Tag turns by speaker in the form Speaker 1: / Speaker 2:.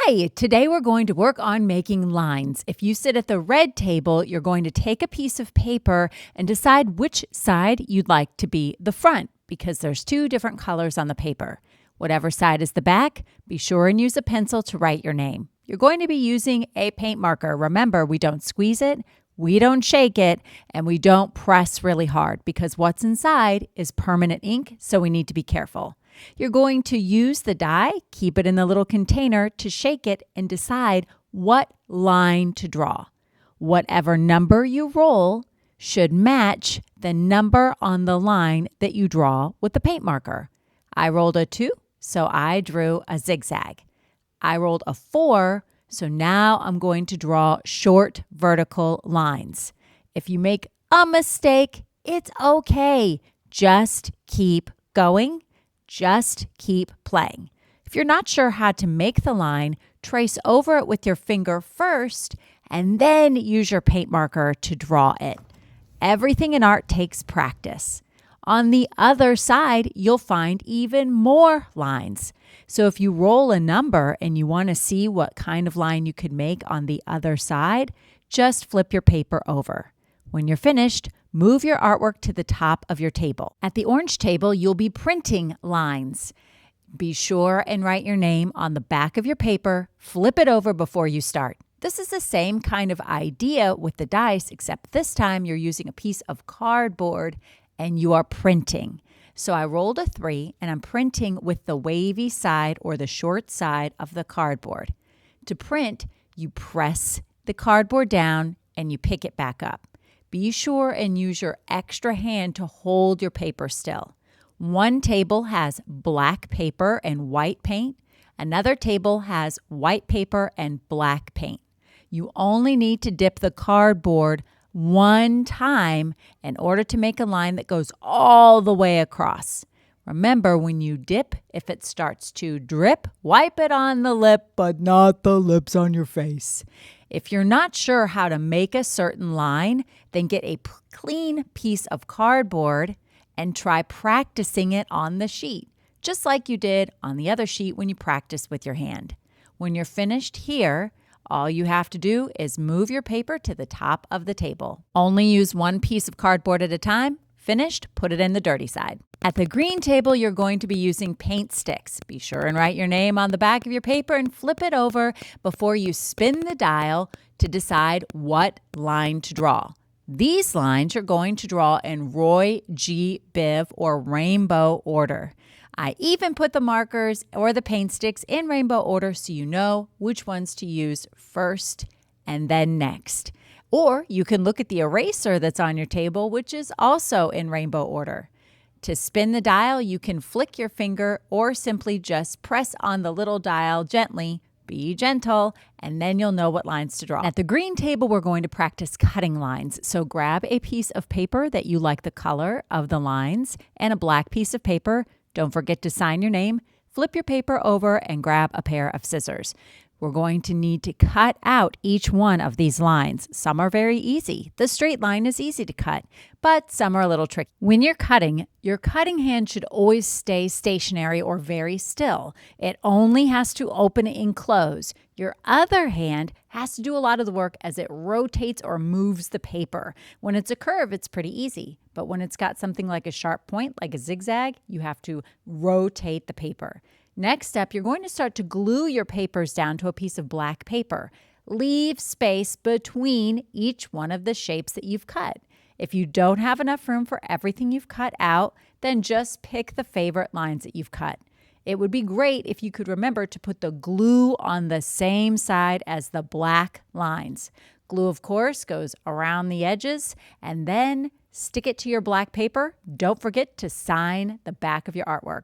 Speaker 1: Hi, today we're going to work on making lines. If you sit at the red table, you're going to take a piece of paper and decide which side you'd like to be the front because there's two different colors on the paper. Whatever side is the back, be sure and use a pencil to write your name. You're going to be using a paint marker. Remember, we don't squeeze it, we don't shake it, and we don't press really hard because what's inside is permanent ink, so we need to be careful. You're going to use the die, keep it in the little container to shake it and decide what line to draw. Whatever number you roll should match the number on the line that you draw with the paint marker. I rolled a 2, so I drew a zigzag. I rolled a 4, so now I'm going to draw short vertical lines. If you make a mistake, it's okay. Just keep going. Just keep playing. If you're not sure how to make the line, trace over it with your finger first and then use your paint marker to draw it. Everything in art takes practice. On the other side, you'll find even more lines. So if you roll a number and you want to see what kind of line you could make on the other side, just flip your paper over. When you're finished, move your artwork to the top of your table. At the orange table, you'll be printing lines. Be sure and write your name on the back of your paper. Flip it over before you start. This is the same kind of idea with the dice, except this time you're using a piece of cardboard and you are printing. So I rolled a 3 and I'm printing with the wavy side or the short side of the cardboard. To print, you press the cardboard down and you pick it back up. Be sure and use your extra hand to hold your paper still. One table has black paper and white paint. Another table has white paper and black paint. You only need to dip the cardboard one time in order to make a line that goes all the way across. Remember, when you dip, if it starts to drip, wipe it on the lip, but not the lips on your face. If you're not sure how to make a certain line, then get a clean piece of cardboard and try practicing it on the sheet, just like you did on the other sheet when you practiced with your hand. When you're finished here, all you have to do is move your paper to the top of the table. Only use one piece of cardboard at a time. Finished, put it in the dirty side. At the green table, you're going to be using paint sticks. Be sure and write your name on the back of your paper and flip it over before you spin the dial to decide what line to draw. These lines you're going to draw in Roy G. Biv or rainbow order. I even put the markers or the paint sticks in rainbow order so you know which ones to use first and then next. Or you can look at the eraser that's on your table, which is also in rainbow order. To spin the dial, you can flick your finger or simply just press on the little dial gently. Be gentle, and then you'll know what lines to draw. At the green table, we're going to practice cutting lines. So grab a piece of paper that you like the color of the lines and a black piece of paper. Don't forget to sign your name. Flip your paper over and grab a pair of scissors. We're going to need to cut out each one of these lines. Some are very easy. The straight line is easy to cut, but some are a little tricky. When you're cutting, your cutting hand should always stay stationary or very still. It only has to open and close. Your other hand has to do a lot of the work as it rotates or moves the paper. When it's a curve, it's pretty easy. But when it's got something like a sharp point, like a zigzag, you have to rotate the paper. Next step, you're going to start to glue your papers down to a piece of black paper. Leave space between each one of the shapes that you've cut. If you don't have enough room for everything you've cut out, then just pick the favorite lines that you've cut. It would be great if you could remember to put the glue on the same side as the black lines. Glue, of course, goes around the edges and then stick it to your black paper. Don't forget to sign the back of your artwork.